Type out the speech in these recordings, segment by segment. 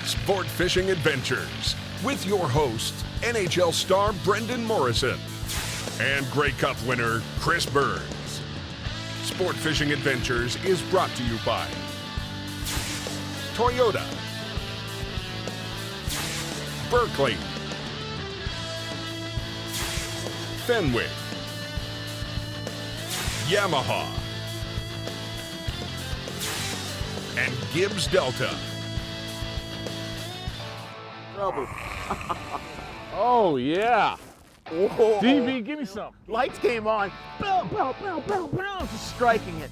Sport Fishing Adventures with your host, NHL star Brendan Morrison and Grey Cup winner Chris Burns. Sport Fishing Adventures is brought to you by Toyota, Berkeley, Fenwick, Yamaha, and Gibbs Delta. Trouble. Oh, yeah. Whoa. DB, give me some. Lights came on. Bow, bow, bow, bow, bow. Just striking it.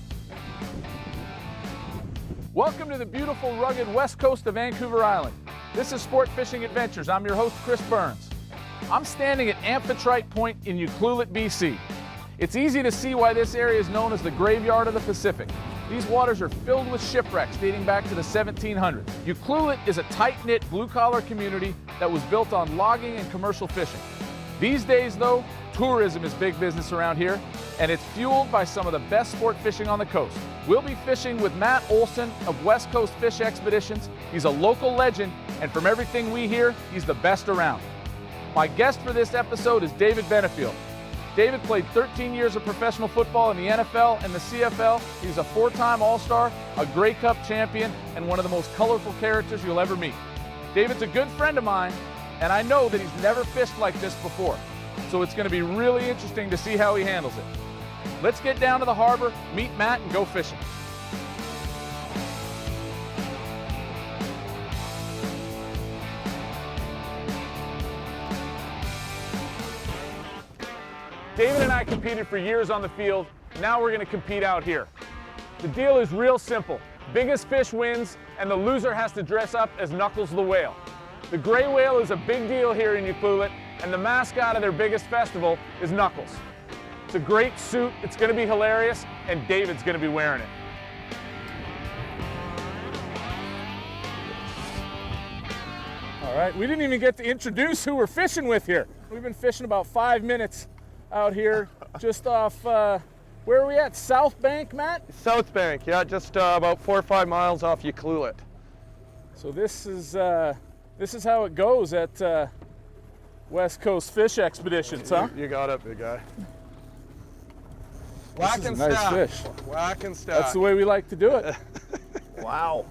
Welcome to the beautiful, rugged west coast of Vancouver Island. This is Sport Fishing Adventures. I'm your host, Chris Burns. I'm standing at Amphitrite Point in Ucluelet, BC. It's easy to see why this area is known as the graveyard of the Pacific. These waters are filled with shipwrecks dating back to the 1700s. Ucluelet is a tight-knit, blue-collar community that was built on logging and commercial fishing. These days, though, tourism is big business around here, and it's fueled by some of the best sport fishing on the coast. We'll be fishing with Matt Olson of West Coast Fish Expeditions. He's a local legend, and from everything we hear, he's the best around. My guest for this episode is Daved Benefield. David played 13 years of professional football in the NFL and the CFL. He's a four-time All-Star, a Grey Cup champion, and one of the most colorful characters you'll ever meet. David's a good friend of mine, and I know that he's never fished like this before. So it's going to be really interesting to see how he handles it. Let's get down to the harbor, meet Matt, and go fishing. David and I competed for years on the field. Now we're going to compete out here. The deal is real simple. Biggest fish wins, and the loser has to dress up as Knuckles the whale. The gray whale is a big deal here in Ucluelet, and the mascot of their biggest festival is Knuckles. It's a great suit, it's going to be hilarious, and David's going to be wearing it. All right, we didn't even get to introduce who we're fishing with here. We've been fishing about 5 minutes out here, just off, where are we at? South Bank, Matt? South Bank, yeah, just about 4 or 5 miles off Ucluelet. So this is how it goes at West Coast Fish Expeditions, huh? You got it, big guy. This Whack is and a nice stack. fish. Whack and stack. That's the way we like to do it. Wow.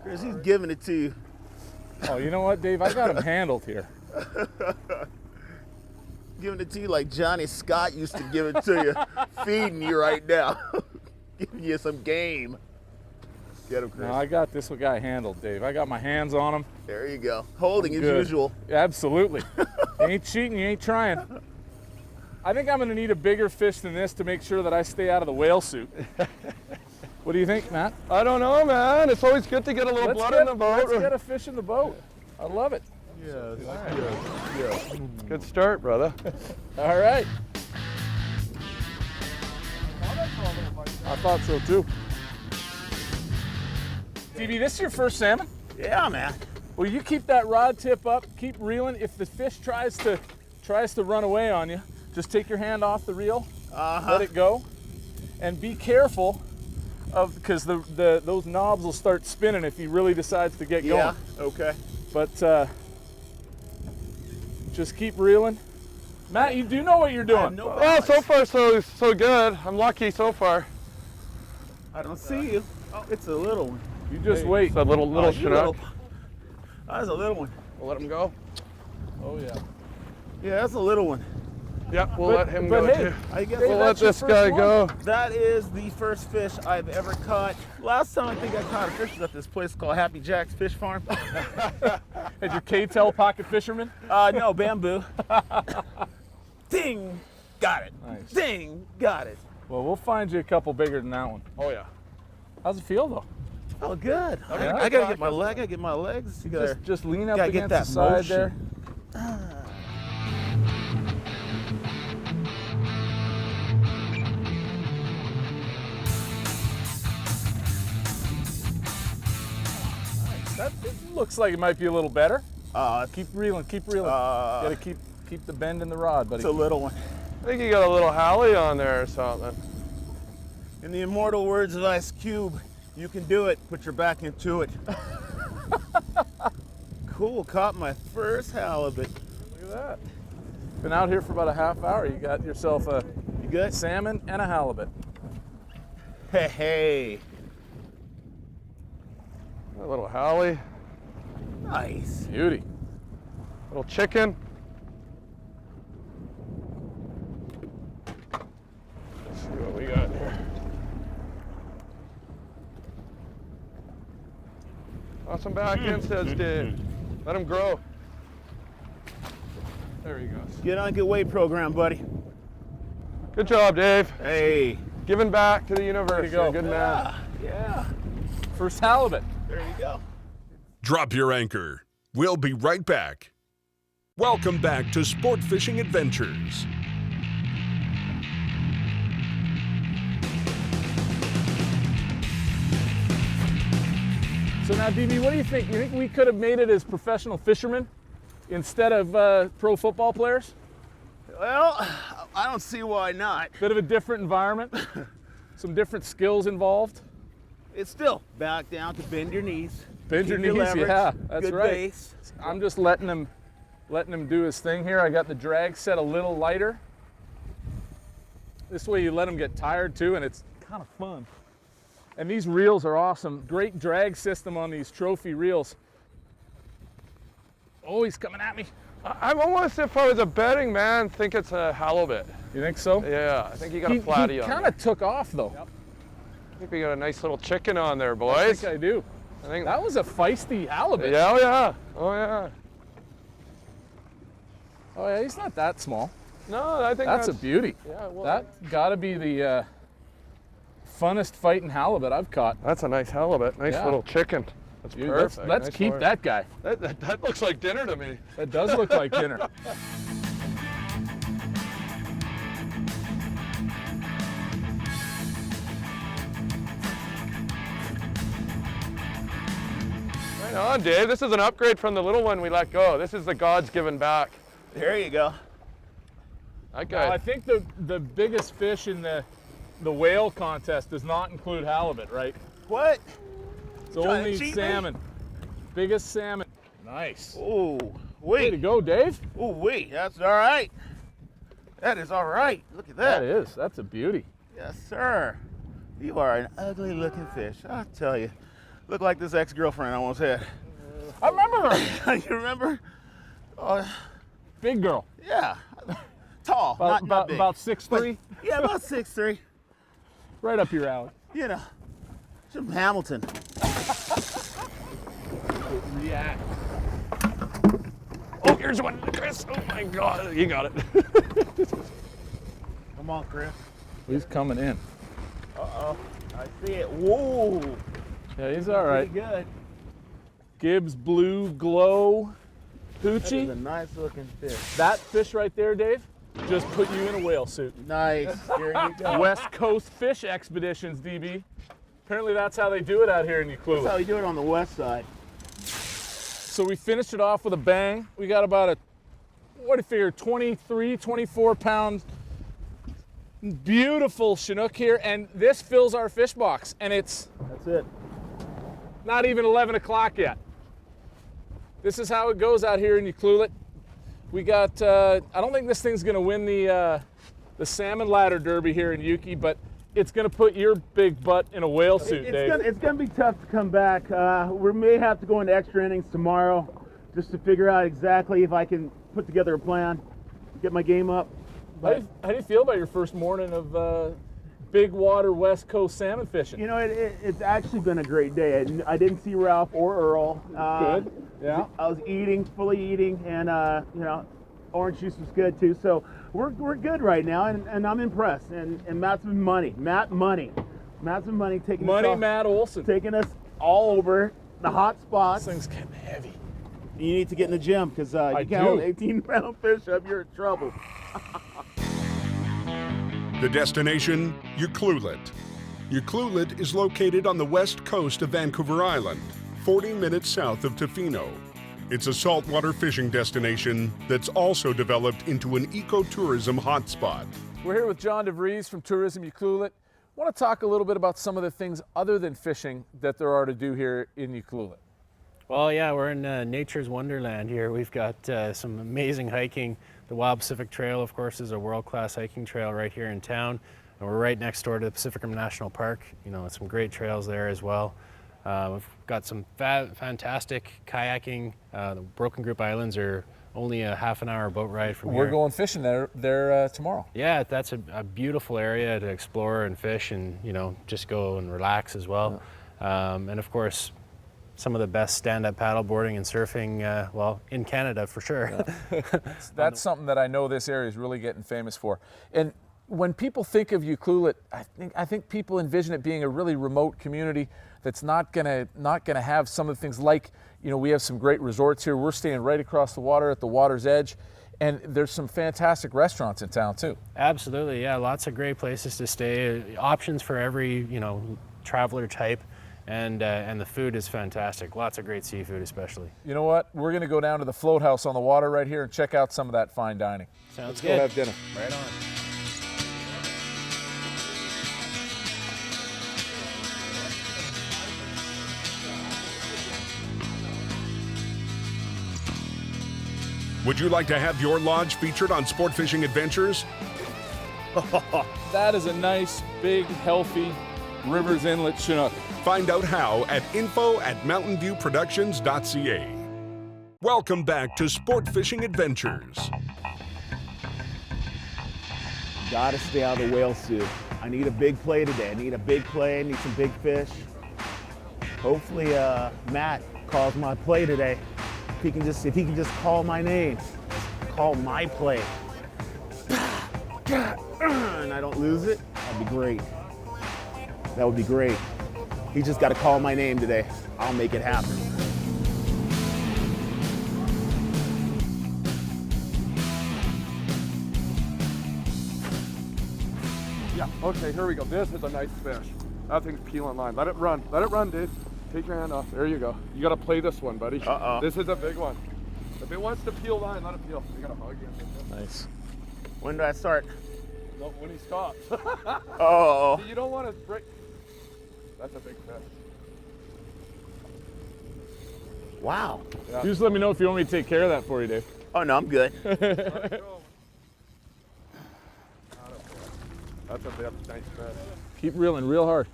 Chris, he's giving it to you. Oh, you know what, Dave? I got him handled here. Giving it to you like Johnny Scott used to give it to you. Feeding you right now. Giving you some game. Get him, Chris. No, I got this guy handled, Dave. I got my hands on him. There you go. Holding as Good. usual. Absolutely. You ain't cheating, you ain't trying. I think I'm going to need a bigger fish than this to make sure that I stay out of the whale suit. What do you think, Matt? I don't know, man. It's always good to get a little blood in the boat. Let's get a fish in the boat. I love it. Yes. Good start, brother. All right. I thought so too. TV, this is your first salmon? Yeah, man. Well, you keep that rod tip up, keep reeling. If the fish tries to run away on you, just take your hand off the reel, let it go, and be careful because those knobs will start spinning if he really decides to get going. Yeah, okay. But just keep reeling. Matt, you do know what you're doing. Well, so far so good. I'm lucky so far. I don't see you. Oh, it's a little one. You just wait. It's a little you Chinook. That's a little one. We'll let him go. Oh yeah. Yeah, that's a little one. Yep, we'll But- let him but go hey, too. I guess We'll let that's your this first guy one. go. that is the first fish I've ever caught. Last time I think I caught a fish was at this place called Happy Jack's Fish Farm. Had your K-Tel pocket fisherman? No, bamboo. Ding, got it. Nice. Ding, got it. Well, we'll find you a couple bigger than that one. Oh yeah. How's it feel though? Oh, good. Yeah? I gotta get my leg. I gotta get my legs together. Just lean up Gotta get against that the side there. motion. That looks like it might be a little better. Keep reeling, keep reeling. Gotta keep the bend in the rod, buddy. It's a little one. I think you got a little Hallie on there or something. In the immortal words of Ice Cube, you can do it, put your back into it. cool. Caught my first halibut. Look at that. Been out here for about a half hour. You got yourself a You good? salmon and a halibut. Hey, hey. A little halie, Nice. Beauty. little chicken. Let's see what we got here. Toss him back in, says Dave. Let him grow. There he goes. Get on a good weight program, buddy. Good job, Dave. Hey. Giving back to the universe. Way to go. You're a good man. Yeah. First halibut. There you go. Drop your anchor. We'll be right back. Welcome back to Sport Fishing Adventures. So now, DB, what do you think? You think we could have made it as professional fishermen instead of pro football players? Well, I don't see why not. Bit of a different environment, some different skills involved. It's still back down to bend your knees. Bend your Keep knees, leverage, yeah, that's good right. base. I'm just letting him do his thing here. I got the drag set a little lighter. This way you let him get tired too, and it's kind of fun. And these reels are awesome. Great drag system on these trophy reels. Oh, he's coming at me. I'm almost, if I was a betting man, think it's a halibut. You think so? Yeah, I think you got He a flatty on kind there. of took off though. I think we got a nice little chicken on there, I boys. think I do. I think That was a feisty halibut. yeah, oh yeah, oh yeah. Oh yeah, he's not that small. No, I think That's a beauty. Yeah, well, That's got to be the funnest fighting halibut I've caught. that's a nice halibut. Nice Yeah. little chicken. That's Dude, perfect. let's Nice keep lure. that guy. That looks like dinner to me. That does look like dinner. Right on, Dave. This is an upgrade from the little one we let go. This is the God's given back. There you go. That Well, I guy. think the biggest fish in the whale contest does not include halibut, right? What? It's Trying to only cheat me? salmon. Biggest salmon. Nice. Ooh, Way to wait. go, Dave. Ooh, wait. That's all right. That is all right. Look at That that. is. That's a beauty. Yes, sir. You are an ugly looking fish. I'll tell you. Look like this ex-girlfriend I once had. I remember her. You remember? Oh, Big girl. yeah. Tall, not big. About 6'3", Yeah, about 6'3". right up your alley. You know, from Hamilton. Yeah. Oh, here's one, Chris. Oh my God, you got it. Come on, Chris. He's coming in. Uh-oh. I see it. Whoa. Yeah, he's all right. Pretty good. Gibbs Blue Glow That is a Hoochie. nice looking fish. That fish right there, Dave, just put you in a whale suit. Nice. Here you go. West Coast Fish Expeditions, DB. Apparently that's how they do it out here in That's how Ucluelet. you do it on the west side. So we finished it off with a bang. We got about a, what do you figure, 23, 24 pound beautiful Chinook here. And this fills our fish box. And it's That's it. not even 11 o'clock yet. This is how it goes out here in Ucluelet. We got, I don't think this thing's gonna win the salmon ladder derby here in Yuki, but it's gonna put your big butt in a whale suit, Dave. It's gonna be tough to come back. We may have to go into extra innings tomorrow just to figure out exactly if I can put together a plan, get my game up. How do you feel about your first morning of big water West Coast salmon fishing? You know, it's actually been a great day. I didn't see Ralph or Earl. Good. Yeah. I was fully eating, and you know, orange juice was good too. So we're good right now, and I'm impressed. And Matt's been money. Matt's been money taking Matt Olson. taking us all over the hot spots. This thing's getting heavy. You need to get in the gym because I you can't hold do. 18-pound fish up. You're in trouble. The destination, Ucluelet. Ucluelet is located on the west coast of Vancouver Island, 40 minutes south of Tofino. It's a saltwater fishing destination that's also developed into an ecotourism hotspot. We're here with John DeVries from Tourism Ucluelet. I want to talk a little bit about some of the things other than fishing that there are to do here in Ucluelet. Well, yeah, we're in nature's wonderland here. We've got some amazing hiking. The Wild Pacific Trail, of course, is a world-class hiking trail right here in town. And we're right next door to the Pacific Rim National Park. You know, some great trails there as well. We've got some fantastic kayaking. The Broken Group Islands are only a half an hour boat ride from here. We're going fishing there tomorrow. Yeah, that's a beautiful area to explore and fish and, you know, just go and relax as well. Yeah. And of course, some of the best stand-up paddleboarding and surfing, well, in Canada for sure. Yeah. That's something that I know this area is really getting famous for. And when people think of Ucluelet, I think people envision it being a really remote community that's not gonna have some of the things like, you know, we have some great resorts here. We're staying right across the water at the water's edge, and there's some fantastic restaurants in town too. Absolutely, yeah, lots of great places to stay, options for every, you know, traveler type. And the food is fantastic. Lots of great seafood, especially. You know what? We're going to go down to the float house on the water right here and check out some of that fine dining. Sounds good. Let's go have dinner. Right on. Would you like to have your lodge featured on Sport Fishing Adventures? That is a nice, big, healthy Rivers Inlet Chinook. Find out how at info@mountainviewproductions.ca. Welcome back to Sport Fishing Adventures. Gotta stay out of the whale soup. I need a big play today. I need a big play. I need some big fish. Hopefully, Matt calls my play today. If he can just call my name, call my play, and I don't lose it, that'd be great. That would be great. He just got to call my name today. I'll make it happen. Yeah, okay, here we go. This is a nice fish. That thing's peeling line. Let it run, Dave. Take your hand off. There you go. You got to play this one, buddy. Uh-oh. This is a big one. If it wants to peel line, let it peel. You got to hug him. Nice. When do I start? No, when he stops. Oh. You don't want to break. That's a big fish. Wow. Yeah. You just let me know if you want me to take care of that for you, Dave. Oh, no, I'm good. That's a nice fish. Keep reeling real hard.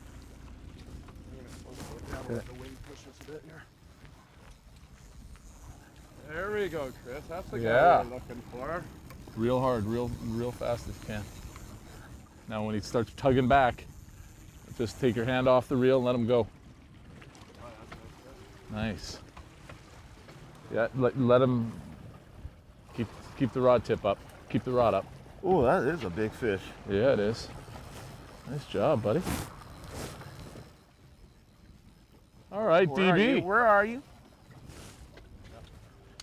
There we go, Chris. That's the guy Yeah. we're looking for. Real hard, real fast as you can. Now when he starts tugging back, just take your hand off the reel and let him go. Nice. Yeah, let him keep the rod tip up. Keep the rod up. Oh, that is a big fish. Yeah, it is. Nice job, buddy. All right, DB. Where are you?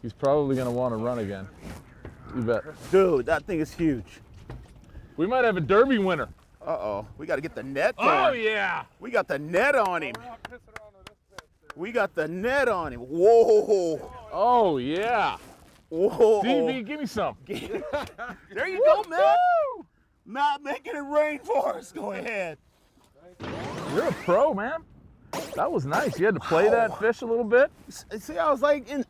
He's probably going to want to run again. You bet. Dude, that thing is huge. We might have a Derby winner. Uh-oh. We got to get the net Oh, on. yeah. We got the net on him. We got the net on him. Whoa. Oh, yeah. Whoa. DB, give me some. There you go, Matt. Matt making it rain for us. Go ahead. You're a pro, man. That was nice. You had to play that fish a little bit. See, I was in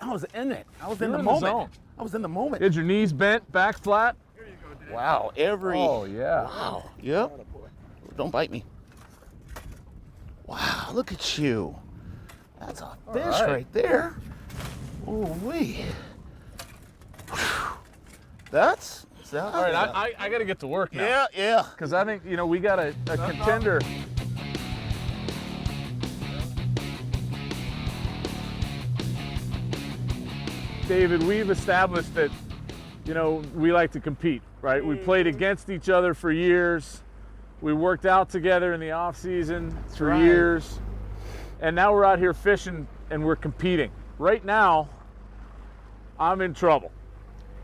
it. I was in the moment. Zone. I was in the moment. You had your knees bent, back flat. Wow, Oh, yeah. Wow. Yep. Don't bite me. Wow, look at you. That's a fish right there. Ooh-wee. That's All right, I got to get to work now. Yeah. Because I think, you know, we got a contender. David, we've established that, you know, we like to compete, right? We played against each other for years. We worked out together in the off season for years. And now we're out here fishing and we're competing. Right now, I'm in trouble.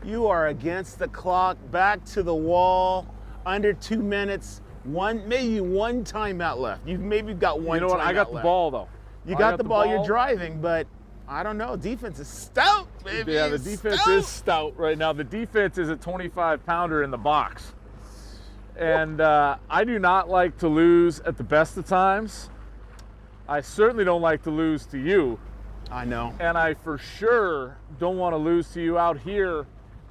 You are against the clock, back to the wall, under 2 minutes, maybe one timeout left. You've maybe got one. You know what? I got the ball though. You got the ball. You're driving, but I don't know. Defense is stout, baby. Yeah, the defense is stout right now. The defense is a 25-pounder in the box. And I do not like to lose at the best of times. I certainly don't like to lose to you. I know. And I for sure don't want to lose to you out here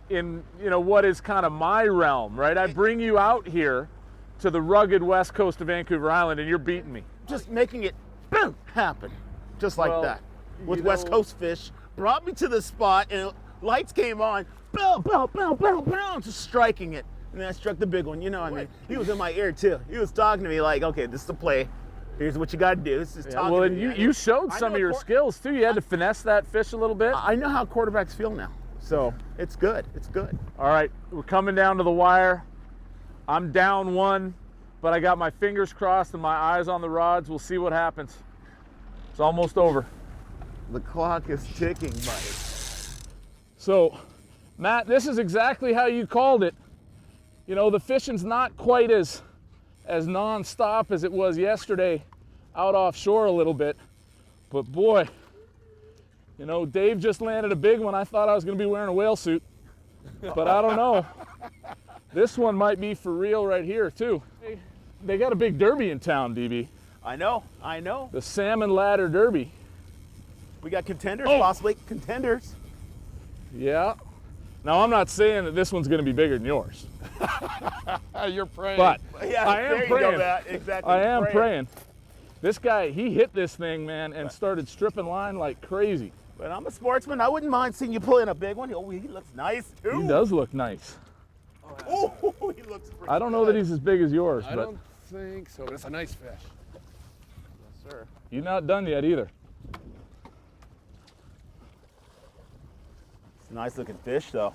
in, what is kind of my realm, right? I bring you out here to the rugged west coast of Vancouver Island, and you're beating me. Just making it boom happen, just like that. With West Coast fish, brought me to the spot, and lights came on, boom, boom, boom, boom, boom, just striking it. And then I struck the big one, I mean. He was in my ear too. He was talking to me like, okay, this is the play. Here's what you got to do. This is talking well, to and me. you showed some of your skills too. You had to finesse that fish a little bit. I know how quarterbacks feel now, so it's good. It's good. All right, we're coming down to the wire. I'm down one, but I got my fingers crossed and my eyes on the rods. We'll see what happens. It's almost over. The clock is ticking, buddy. So, Matt, this is exactly how you called it. The fishing's not quite as non-stop as it was yesterday out offshore a little bit. But boy, Dave just landed a big one. I thought I was going to be wearing a whale suit, but I don't know. This one might be for real right here too. They got a big derby in town, DB. I know. The Salmon Ladder Derby. We got contenders, possibly contenders. Yeah. Now, I'm not saying that this one's going to be bigger than yours. You're praying. But Yeah, I am there praying. You go, Matt. Exactly. I am praying. This guy, he hit this thing, man, and started stripping line like crazy. But I'm a sportsman. I wouldn't mind seeing you pull in a big one. Oh, he looks nice, too. He does look nice. Oh, he looks pretty I don't know that he's as big as yours, I but don't think so, but it's a nice fish. Yes, sir. you're not done yet either. It's a nice looking fish, though.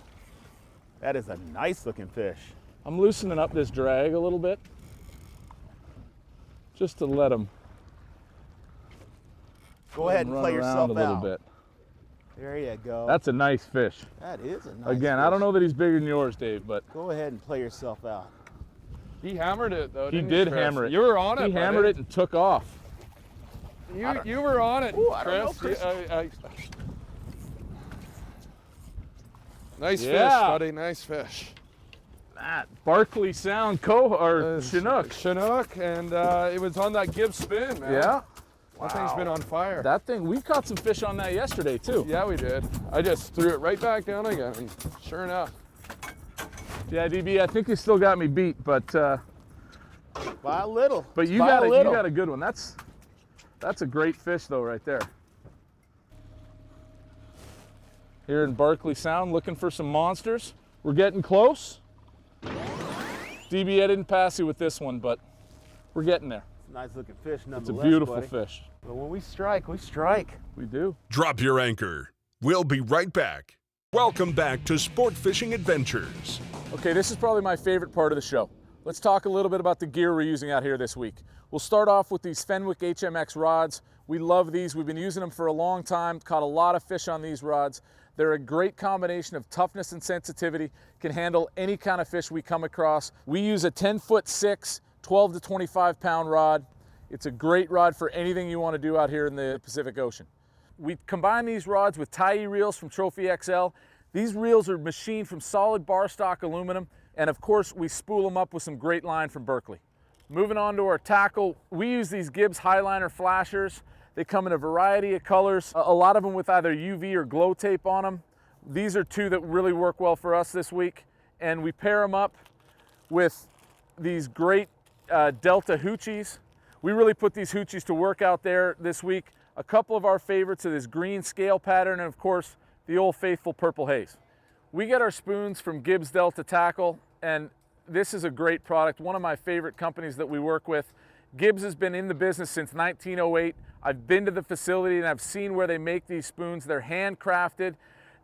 That is a nice looking fish. I'm loosening up this drag a little bit, just to let him Go ahead and run play around yourself a little out. bit. There you go. That's a nice fish. That is a nice Again, fish. I don't know that he's bigger than yours, Dave, but Go ahead and play yourself out. He hammered it though. he Didn't did Chris? hammer it. You were on it. He hammered it and took off. You were on it, Ooh, I don't know, Chris. Chris. Nice Yeah. fish, buddy. Nice fish. That Barkley Sound Chinook. Chinook, and it was on that Gibbs spin, man. Yeah. That thing's been on fire. That thing, we caught some fish on that yesterday too. Yeah, we did. I just threw it right back down again, and sure enough. Yeah, DB, I think you still got me beat, but By a little. you By got a good one. That's a great fish though, right there. Here in Barkley Sound, looking for some monsters. We're getting close. DB, I didn't pass you with this one, but we're getting there. It's a nice looking fish, It's a nonetheless. beautiful buddy. fish. But when we strike, we strike. We do. Drop your anchor. We'll be right back. Welcome back to Sport Fishing Adventures. Okay, this is probably my favorite part of the show. Let's talk a little bit about the gear we're using out here this week. We'll start off with these Fenwick HMX rods. We love these. We've been using them for a long time, caught a lot of fish on these rods. They're a great combination of toughness and sensitivity, can handle any kind of fish we come across. We use a 10'6", 12 to 25 pound rod. It's a great rod for anything you want to do out here in the Pacific Ocean. We combine these rods with tie reels from Trophy XL. These reels are machined from solid bar stock aluminum, and of course we spool them up with some great line from Berkley. Moving on to our tackle, we use these Gibbs Highliner flashers. They come in a variety of colors, a lot of them with either UV or glow tape on them. These are two that really work well for us this week, and we pair them up with these great Delta Hoochies. We really put these Hoochies to work out there this week. A couple of our favorites are this green scale pattern and of course the old faithful purple haze. We get our spoons from Gibbs Delta Tackle, and this is a great product, one of my favorite companies that we work with. Gibbs has been in the business since 1908. I've been to the facility and I've seen where they make these spoons. They're handcrafted.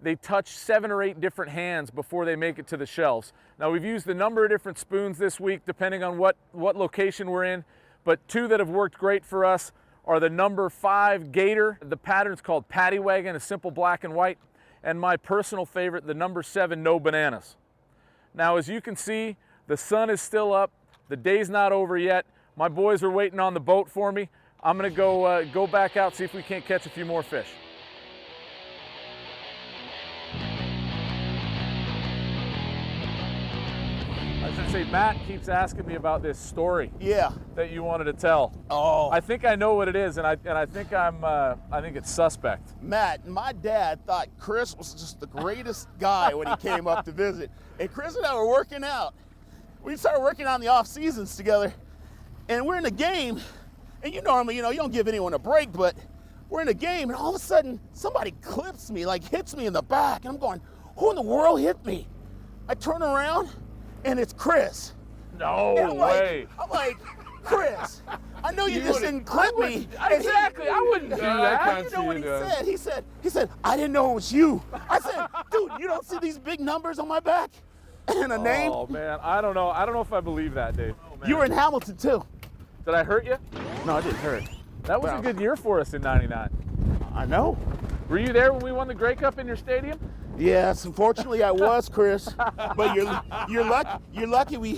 They touch 7 or 8 different hands before they make it to the shelves. Now we've used a number of different spoons this week depending on what location we're in, but 2 that have worked great for us are the number 5 Gator. The pattern's called Paddy Wagon, a simple black and white, and my personal favorite, the number 7 No Bananas. Now as you can see, the sun is still up, the day's not over yet. My boys are waiting on the boat for me. I'm gonna go back out, see if we can't catch a few more fish. I was gonna say, Matt keeps asking me about this story Yeah. that you wanted to tell. Oh. I think I know what it is, and I think I think it's suspect. Matt, my dad thought Chris was just the greatest guy when he came up to visit. And Chris and I were working out. We started working out in the off seasons together. And we're in a game, and you normally, you don't give anyone a break, but we're in a game, and all of a sudden, somebody clips me, like hits me in the back. And I'm going, who in the world hit me? I turn around, and it's Chris. No And way. I'm like, Chris, I know you just didn't clip me. Exactly, I wouldn't do that. You know what he said? He said, I didn't know it was you. I said, dude, you don't see these big numbers on my back and a name? Oh man, I don't know. I don't know if I believe that, Dave. Oh, You were in Hamilton too. Did I hurt you? No, it didn't hurt. That was a good year for us in '99. I know. Were you there when we won the Grey Cup in your stadium? Yes, unfortunately I was, Chris. But you're lucky we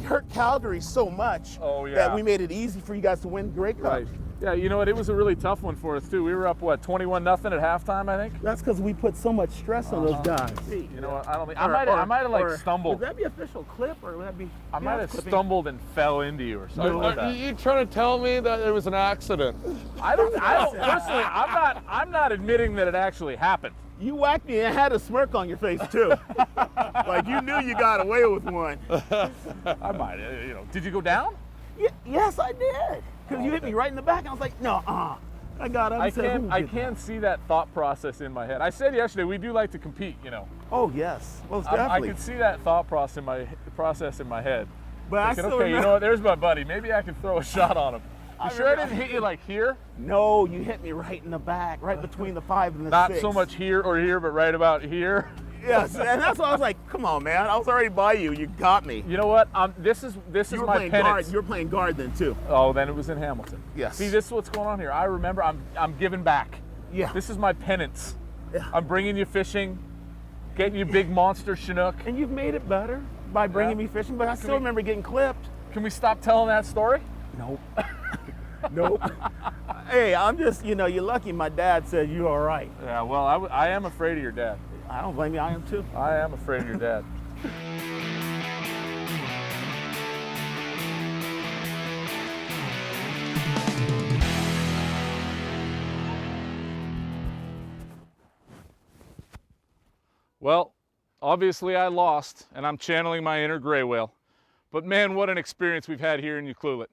hurt Calgary so much that we made it easy for you guys to win the Grey Cup. Right. Yeah, you know what? It was a really tough one for us too. We were up 21-0 at halftime, I think. That's because we put so much stress on those guys. You know what? I don't think I might have like stumbled. Would that be official clip or would that be? I might have stumbled and fell into you or something like that. You trying to tell me that it was an accident? I don't personally. I'm not admitting that it actually happened. You whacked me and had a smirk on your face too. Like you knew you got away with one. I might, Did you go down? Yes, I did. Because you hit me right in the back, and I was like, no, I got up and said, I can see that thought process in my head. I said yesterday we do like to compete, Oh yes, most I definitely. can see that thought process in my head. But I Thinking, still okay, remember. you know what? There's my buddy. Maybe I can throw a shot on him. You sure I didn't hit you like here? No, you hit me right in the back, right between the 5 and the 6. Not so much here or here, but right about here. Yes, and that's why I was like, come on, man. I was already by you. You got me. You know what? This is You were my playing penance. guard. You were playing guard then too. Oh, then it was in Hamilton. Yes. See, this is what's going on here. I remember I'm giving back. Yeah. This is my penance. Yeah. I'm bringing you fishing, getting you big monster Chinook. And you've made it better by bringing me fishing, but I still remember getting clipped. Can we stop telling that story? Nope. Nope. Hey, I'm just, you're lucky my dad said you're all right. Yeah, well, I am afraid of your dad. I don't blame you. I am too. I am afraid of your dad. Well, obviously I lost, and I'm channeling my inner gray whale. But man, what an experience we've had here in Ucluelet.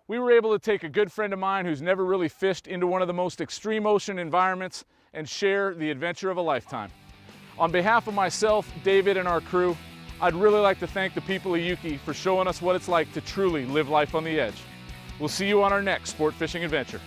We were able to take a good friend of mine who's never really fished into one of the most extreme ocean environments and share the adventure of a lifetime. On behalf of myself, David, and our crew, I'd really like to thank the people of Yuki for showing us what it's like to truly live life on the edge. We'll see you on our next sport fishing adventure.